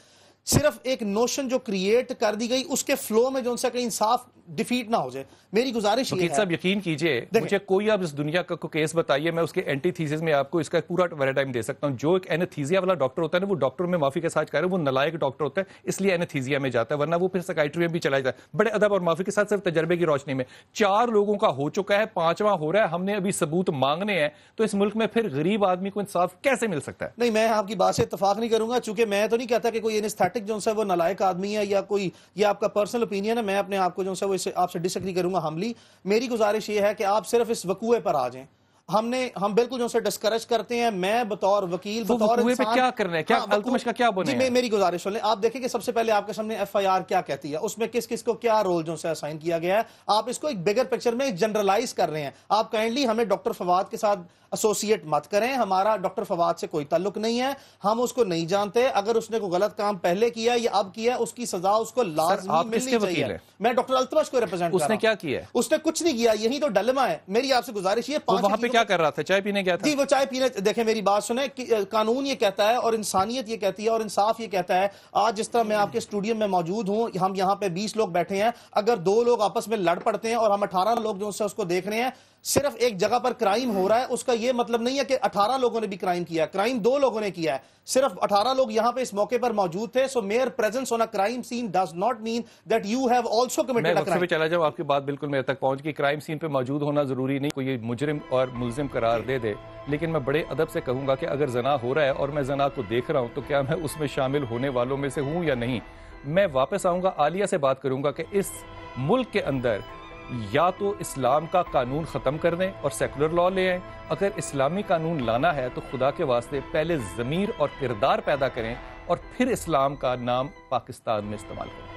صرف ایک نوشن جو کریٹ کر دی گئی اس کے فلو میں جو کہ انصاف ڈیفیٹ نہ ہو جائے. میری گزارش یہ ہے صاحب یقین کیجئے مجھے کوئی آپ اس دنیا کا کیس بتائیے، میں اس کے اینٹی تھیسس میں آپ کو اس کا پورا پیراڈائم دے سکتا ہوں. جو ایک اینتھیزیا والا ڈاکٹر ہوتا ہے نا، وہ ڈاکٹر میں معافی کے ساتھ کہہ رہے ہیں وہ نلائق ڈاکٹر ہوتا ہے، اس لیے اینتھیزیا میں جاتا ہے، ورنہ وہ پھر سائیکائٹری میں بھی چلا جاتا ہے. بڑے ادب اور معافی کے ساتھ صرف تجربے کی روشنی میں 4 لوگوں کا ہو چکا ہے، 5واں ہو رہا ہے، ہم نے ابھی ثبوت مانگنے ہیں. تو اس ملک میں پھر غریب آدمی کو انصاف کیسے مل سکتا ہے؟ نہیں، میں آپ کی بات سے اتفاق نہیں کروں گا، چونکہ میں تو نہیں کہتا کہ کوئی اینستھیٹک جو ہے وہ نلائق آدمی ہے یا کوئی، یہ آپ کا پرسنل اوپینین ہے. میں اپنے آپ کو جو ہے وہ آپ سے ڈس ایگری کروں گا ہملی. میری گزارش یہ ہے کہ آپ صرف اس وقوعے پر آ جائیں. ہم بالکل جو سے ڈسکریج کرتے ہیں. میں بطور وکیل، بطور انسان، کیا کرنا ہے، کیا التمش کا کیا بنے جی میری گزارش سن لیں. آپ دیکھیں کہ سب سے پہلے آپ کے سامنے ایف آئی آر کیا کہتی ہے، اس میں کس کس کو کیا رول جو سے اسائن کیا گیا ہے. آپ اس کو ایک بگر پکچر میں جنرلائز کر رہے ہیں. آپ کائنڈلی ہمیں ڈاکٹر فواد کے ساتھ ایسوسیٹ مت کریں. ہمارا ڈاکٹر فواد سے کوئی تعلق نہیں ہے، ہم اس کو نہیں جانتے. اگر اس نے کوئی غلط کام پہلے کیا یا اب کیا، اس کی سزا اس کو لازمی ملنی چاہیے. میں ڈاکٹر التمش کو ریپرزینٹ کر رہا ہوں. اس نے کیا کیا ہے؟ اس نے کچھ نہیں کیا، یہی تو ڈلما ہے. میری آپ سے گزارش یہ وہاں پہ کیا کر رہا تھا؟ چائے پینے گیا تھا؟ جی وہ چائے پینے. دیکھیں میری بات سنیں، قانون یہ کہتا ہے اور انسانیت یہ کہتی ہے اور انصاف یہ کہتا ہے. آج جس طرح میں آپ کے اسٹوڈیو میں موجود ہوں، ہم یہاں پہ 20 لوگ بیٹھے ہیں، اگر 2 لوگ آپس میں لڑ پڑتے ہیں اور ہم 18 لوگ جو اس کو دیکھ رہے ہیں، صرف ایک جگہ پر کرائم ہو رہا ہے، اس کا یہ مطلب نہیں ہے کہ 18 لوگوں نے بھی کرائم کیا. کرائم 2 لوگوں نے کیا ہے، صرف 18 لوگ یہاں پہ اس موقع پر موجود تھے. So mere presence on a crime scene does not mean that you have also committed a crime. میں چلا جاؤں، آپ کی بات بالکل میرے تک پہنچ گئی. کرائم سین پہ موجود ہونا ضروری نہیں کوئی مجرم اور ملزم قرار دے، لیکن میں بڑے ادب سے کہوں گا کہ اگر زنا ہو رہا ہے اور میں زنا کو دیکھ رہا ہوں تو کیا میں اس میں شامل ہونے والوں میں سے ہوں یا نہیں. میں واپس آؤں گا، عالیہ سے بات کروں گا کہ اس ملک کے اندر یا تو اسلام کا قانون ختم کر دیں اور سیکولر لا لے آئیں. اگر اسلامی قانون لانا ہے تو خدا کے واسطے پہلے ضمیر اور کردار پیدا کریں اور پھر اسلام کا نام پاکستان میں استعمال کریں.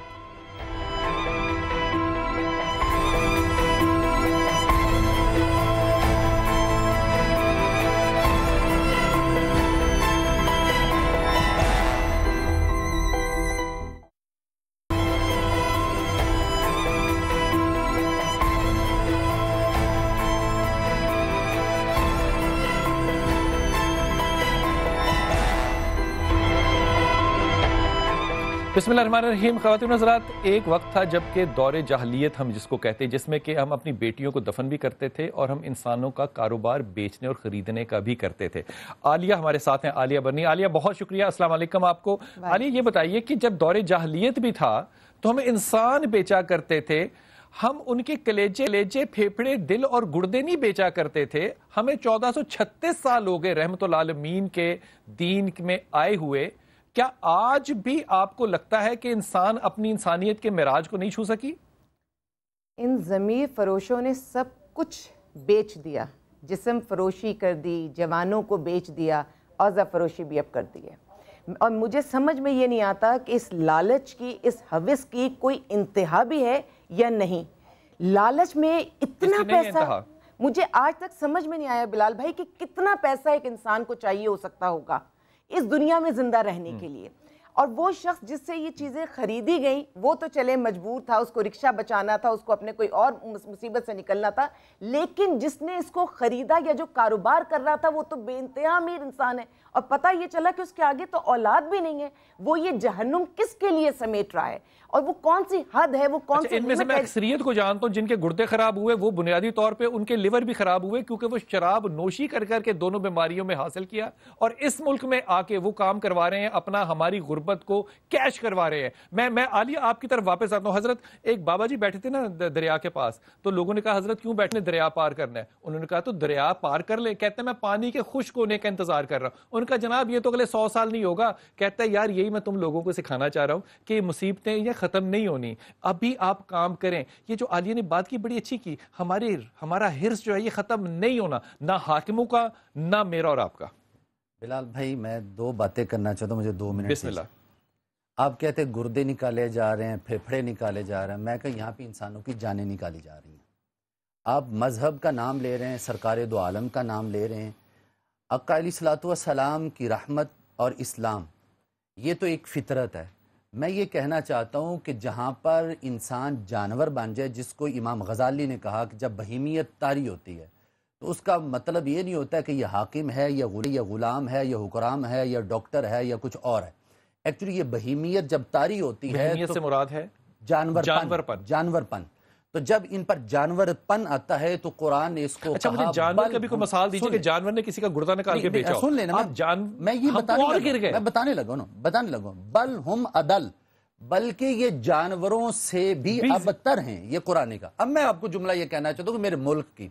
بسم اللہ الرحمن الرحیم. خواتین حضرات، ایک وقت تھا جب کہ دور جاہلیت ہم جس کو کہتے ہیں، جس میں کہ ہم اپنی بیٹیوں کو دفن بھی کرتے تھے اور ہم انسانوں کا کاروبار بیچنے اور خریدنے کا بھی کرتے تھے. عالیہ ہمارے ساتھ ہیں، عالیہ برنی. عالیہ بہت شکریہ، السلام علیکم آپ کو. عالیہ یہ بتائیے کہ جب دور جاہلیت بھی تھا تو ہم انسان بیچا کرتے تھے، ہم ان کے کلیجے پھیپھڑے دل اور گردے نہیں بیچا کرتے تھے. ہمیں 1436 سال ہو گئے رحمت العالمین کے دین میں آئے ہوئے. کیا آج بھی آپ کو لگتا ہے کہ انسان اپنی انسانیت کے معراج کو نہیں چھو سکی؟ ان ضمیر فروشوں نے سب کچھ بیچ دیا، جسم فروشی کر دی، جوانوں کو بیچ دیا، اوضاع فروشی بھی اب کر دی ہے. اور مجھے سمجھ میں یہ نہیں آتا کہ اس لالچ کی، اس ہوس کی کوئی انتہا بھی ہے یا نہیں. لالچ میں اتنا پیسہ مجھے آج تک سمجھ میں نہیں آیا بلال بھائی کہ کتنا پیسہ ایک انسان کو چاہیے ہو سکتا ہوگا اس دنیا میں زندہ رہنے کے لیے. اور وہ شخص جس سے یہ چیزیں خریدی گئیں وہ تو چلے مجبور تھا، اس کو رکشہ بچانا تھا، اس کو اپنے کوئی اور مصیبت سے نکلنا تھا، لیکن جس نے اس کو خریدا یا جو کاروبار کر رہا تھا وہ تو بے انتہا امیر انسان ہے، اور پتہ یہ چلا کہ اس کے آگے تو اولاد بھی نہیں ہے. وہ یہ جہنم کس کے لیے سمیٹ رہا ہے اور وہ کون سی حد ہے، وہ کون سی ان میں سے میں اکثریت کو جانتا ہوں جن کے گردے خراب ہوئے، وہ بنیادی طور پہ ان کے لیور بھی خراب ہوئے کیونکہ وہ شراب نوشی کر کر کے دونوں بیماریوں میں حاصل کیا، اور اس ملک میں آ کے وہ کام کروا رہے ہیں، اپنا ہماری غربت کو کیش کروا رہے ہیں. میں عالیہ آپ کی طرف واپس آتا ہوں. حضرت ایک بابا جی بیٹھے تھے نا دریا کے پاس، تو لوگوں نے کہا حضرت کیوں بیٹھنے، دریا پار کرنا ہے. انہوں نے کہا تو دریا پار کر لے. کہتے ہیں میں پانی کے خشک ہونے کا انتظار کر رہا ہوں. ان کا جناب یہ تو اگلے 100 سال نہیں ہوگا. کہتا ہے یار یہی میں تم لوگوں کو سکھانا چاہ رہا ہوں کہ مصیبتیں یہ ختم نہیں ہونی، ابھی آپ کام کریں. یہ جو عالیہ نے بات کی بڑی اچھی کی، ہمارا حرص جو ہے یہ ختم نہیں ہونا، نہ حاکموں کا نہ میرا اور آپ کا. بلال بھائی میں 2 باتیں کرنا چاہتا ہوں، مجھے 2 منٹ. بسم اللہ. آپ کہتے ہیں گردے نکالے جا رہے ہیں، پھیپھڑے نکالے جا رہے ہیں، میں کہ یہاں پہ انسانوں کی جانیں نکالی جا رہی ہیں. آپ مذہب کا نام لے رہے ہیں، سرکار دو عالم کا نام لے رہے ہیں، آقا علیہ الصلوۃ والسلام کی رحمت اور اسلام، یہ تو ایک فطرت ہے. میں یہ کہنا چاہتا ہوں کہ جہاں پر انسان جانور بن جائے، جس کو امام غزالی نے کہا کہ جب بہیمیت طاری ہوتی ہے تو اس کا مطلب یہ نہیں ہوتا کہ یہ حاکم ہے یا غلام ہے یا حکرام ہے یا ڈاکٹر ہے یا کچھ اور ہے. ایکچولی یہ بہیمیت جب طاری ہوتی ہے بہیمیت سے مراد ہے جانور پن. تو جب ان پر جانور پن آتا ہے تو قرآن نے اس کو اچھا مجھے جانور کا بھی کوئی مثال دیجئے کہ جانور نے کسی کا گردہ نکال کے بیچا. سن لینا، میں یہ بتانے لگا بل ہم عدل، بلکہ یہ جانوروں سے بھی ابتر ہیں، یہ قرآن کا. اب میں آپ کو جملہ یہ کہنا چاہتا ہوں کہ میرے ملک کی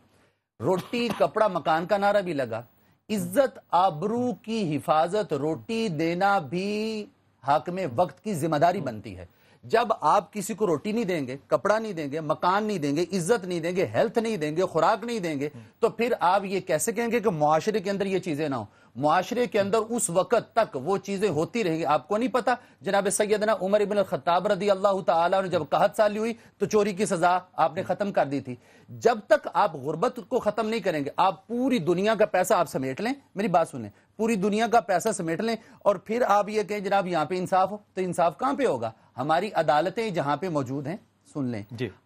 روٹی کپڑا مکان کا نعرہ بھی لگا، عزت آبرو کی حفاظت روٹی دینا بھی حاکم وقت کی ذمہ داری بنتی ہے. جب آپ کسی کو روٹی نہیں دیں گے، کپڑا نہیں دیں گے، مکان نہیں دیں گے، عزت نہیں دیں گے، ہیلتھ نہیں دیں گے، خوراک نہیں دیں گے، تو پھر آپ یہ کیسے کہیں گے کہ معاشرے کے اندر یہ چیزیں نہ ہوں؟ معاشرے کے اندر اس وقت تک وہ چیزیں ہوتی رہیں گی. آپ کو نہیں پتا جناب سیدنا عمر ابن الخطاب رضی اللہ تعالیٰ نے جب 61 سالی ہوئی تو چوری کی سزا آپ نے ختم کر دی تھی. جب تک آپ غربت کو ختم نہیں کریں گے، آپ پوری دنیا کا پیسہ آپ سمیٹ لیں، میری بات سنیں، پوری دنیا کا پیسہ سمیٹ لیں اور پھر آپ یہ کہیں جناب یہاں پہ انصاف ہو، تو انصاف کہاں پہ ہوگا؟ ہماری عدالتیں جہاں پہ موجود ہیں، سن لیں،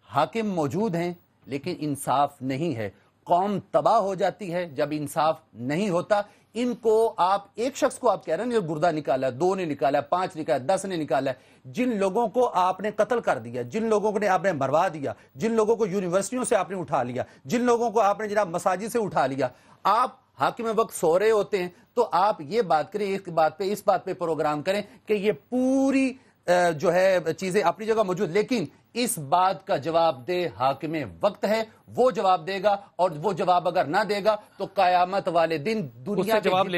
حاکم موجود ہیں لیکن انصاف نہیں ہے. قوم تباہ ہو جاتی ہے جب انصاف نہیں ہوتا. ان کو آپ ایک شخص کو آپ کہہ رہے ہیں گردہ نکالا، 2 نے نکالا، 5 نکالا، 10 نے نکالا. جن لوگوں کو آپ نے قتل کر دیا، جن لوگوں نے آپ نے مروا دیا، جن لوگوں کو یونیورسٹیوں سے آپ نے اٹھا لیا، جن لوگوں کو آپ نے جناب مساجد سے اٹھا لیا، آپ حاکم وقت سو رہے ہوتے ہیں تو آپ یہ بات کریں، اس بات پہ پروگرام کریں کہ یہ پوری جو ہے چیزیں اپنی جگہ موجود، لیکن اس بات کا جواب دے حاکم وقت ہے، وہ جواب دے گا، اور وہ جواب اگر نہ دے گا تو قیامت والے دن دنیا اس سے جواب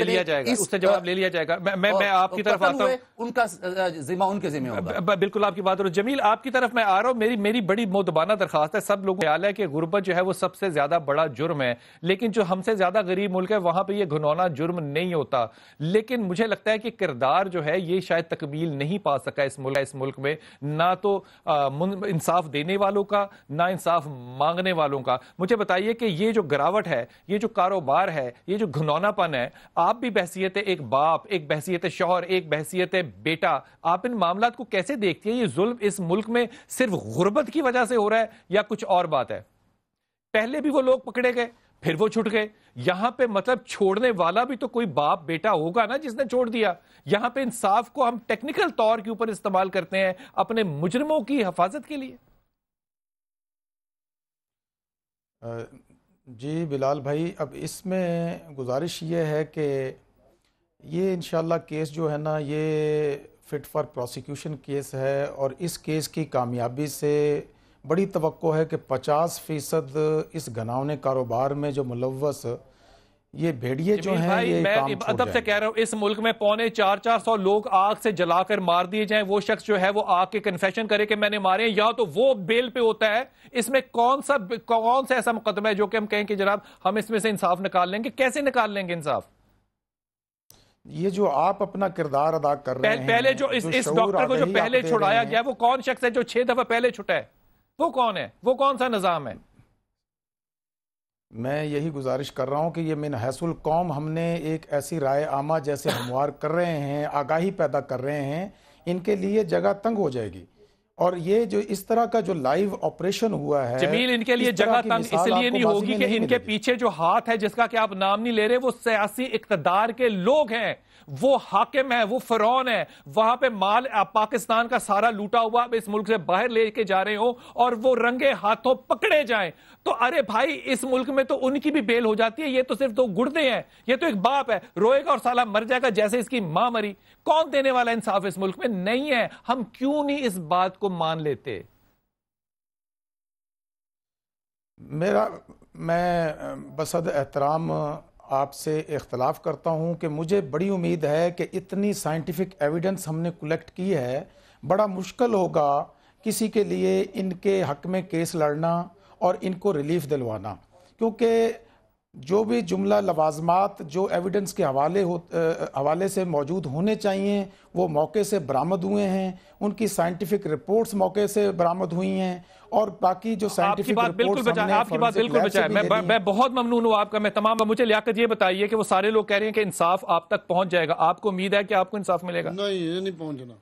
لے لیا جائے گا. میں آپ کی طرف آتا ہوں، ان کا ذمہ ان کے ذمہ ہوگا. بالکل آپ کی بات. اور جمیل آپ کی طرف میں آ رہا ہوں. میری بڑی مؤدبانہ درخواست ہے، سب لوگوں کو خیال ہے کہ غربت جو ہے وہ سب سے زیادہ بڑا جرم ہے، لیکن جو ہم سے زیادہ غریب ملک ہے وہاں پہ یہ گھنونا جرم نہیں ہوتا. لیکن مجھے لگتا ہے کہ کردار جو ہے یہ شاید تکمیل نہیں پا سکا اس ملک میں، نہ تو انصاف دینے والوں کا نہ انصاف مانگنے والوں کا. مجھے بتائیے کہ یہ جو گراوٹ ہے، یہ جو کاروبار ہے، یہ جو گھنونا پن ہے، آپ بھی بحثیت ایک باپ، ایک بحثیت شوہر، ایک بحثیت بیٹا، آپ ان معاملات کو کیسے دیکھتی ہیں؟ یہ ظلم اس ملک میں صرف غربت کی وجہ سے ہو رہا ہے یا کچھ اور بات ہے؟ پہلے بھی وہ لوگ پکڑے گئے، پھر وہ چھوٹ گئے. یہاں پہ مطلب چھوڑنے والا بھی تو کوئی باپ بیٹا ہوگا نا جس نے چھوڑ دیا. یہاں پہ انصاف کو ہم ٹیکنیکل طور کے اوپر استعمال کرتے ہیں اپنے مجرموں کی حفاظت کے لیے. جی بلال بھائی، اب اس میں گزارش یہ ہے کہ یہ انشاءاللہ کیس جو ہے نا یہ فٹ فار پروسیکیوشن کیس ہے، اور اس کیس کی کامیابی سے بڑی توقع ہے کہ 50% اس گھناؤنے کاروبار میں جو ملوث یہ بھیڑیے جو ہیں یہ میں کام چھوڑ ادب سے جائیں کہہ رہا ہوں اس ملک میں 450 لوگ آگ سے جلا کر مار دیے جائیں، وہ شخص جو ہے وہ آگ کے کنفیشن کرے کہ میں نے مارے ہیں، یا تو وہ بیل پہ ہوتا ہے. اس میں کون سا ایسا مقدمہ ہے جو کہ ہم کہیں کہ جناب ہم اس میں سے انصاف نکال لیں گے؟ کیسے نکال لیں گے انصاف؟ یہ جو آپ اپنا کردار ادا کر رہے ہیں، پہلے جو اس ڈاکٹر کو جو پہلے چھڑایا گیا وہ کون شخص ہے جو 6 دفعہ پہلے چھٹا ہے؟ وہ کون ہے؟ وہ کون سا نظام ہے؟ میں یہی گزارش کر رہا ہوں کہ یہ من حیث القوم ہم نے ایک ایسی رائے عامہ جیسے ہموار کر رہے ہیں، آگاہی پیدا کر رہے ہیں، ان کے لیے جگہ تنگ ہو جائے گی. اور یہ جو اس طرح کا جو لائیو آپریشن ہوا ہے جمیل، ان کے لیے جگہ تنگ اس لیے نہیں ہوگی کہ ان کے پیچھے جو ہاتھ ہے جس کا کہ آپ نام نہیں لے رہے وہ سیاسی اقتدار کے لوگ ہیں، وہ حاکم ہے، وہ فرعون ہے. وہاں پہ مال پاکستان کا سارا لوٹا ہوا اس ملک سے باہر لے کے جا رہے ہوں اور وہ رنگے ہاتھوں پکڑے جائیں تو ارے بھائی اس ملک میں تو ان کی بھی بیل ہو جاتی ہے. یہ تو صرف 2 گردے ہیں، یہ تو ایک باپ ہے، روئے گا اور سالہ مر جائے گا جیسے اس کی ماں مری. کون دینے والا انصاف اس ملک میں نہیں ہے؟ ہم کیوں نہیں اس بات کو مان لیتے؟ میں بصد احترام آپ سے اختلاف کرتا ہوں کہ مجھے بڑی امید ہے کہ اتنی سائنٹیفک ایویڈنس ہم نے کلیکٹ کی ہے، بڑا مشکل ہوگا کسی کے لیے ان کے حق میں کیس لڑنا اور ان کو ریلیف دلوانا، کیونکہ جو بھی جملہ لوازمات جو ایویڈنس کے حوالے سے موجود ہونے چاہیے وہ موقع سے برآمد ہوئے ہیں، ان کی سائنٹیفک رپورٹس موقع سے برآمد ہوئی ہیں، اور باقی جو سائنٹیفک رپورٹس آپ کی بات بالکل بچائے. میں بہت ممنون ہوں آپ کا. میں تمام مجھے لیاقت یہ بتائیے کہ وہ سارے لوگ کہہ رہے ہیں کہ انصاف آپ تک پہنچ جائے گا، آپ کو امید ہے کہ آپ کو انصاف ملے گا؟ نہیں، یہ نہیں پہنچنا.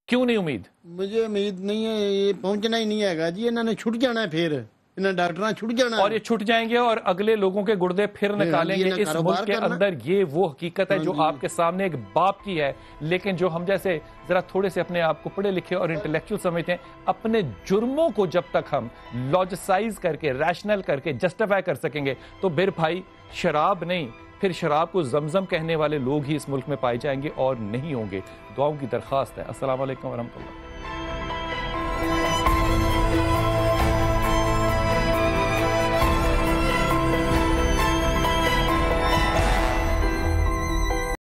کیوں نہیں امید؟ مجھے امید نہیں ہے، یہ پہنچنا ہی نہیں ہے گا جی. انہوں نے چھٹ جانا ہے، پھر انہیں ڈاکٹران چھٹ جانا ہے اور یہ چھٹ جائیں گے اور اگلے لوگوں کے گردے پھر نکالیں گے. اس ملک کے اندر یہ وہ حقیقت ہے جو آپ کے سامنے ایک باپ کی ہے، لیکن جو ہم جیسے ذرا تھوڑے سے اپنے آپ کو پڑھے لکھے اور انٹلیکچوئل سمجھتے ہیں، اپنے جرموں کو جب تک ہم لاجسائز کر کے ریشنل کر کے جسٹیفائی کر سکیں گے تو پھر بھائی شراب نہیں، پھر شراب کو زمزم کہنے والے لوگ ہی اس ملک میں پائے جائیں گے اور نہیں ہوں گے. دعاؤں کی درخواست ہے. السلام علیکم ورحمۃ اللہ.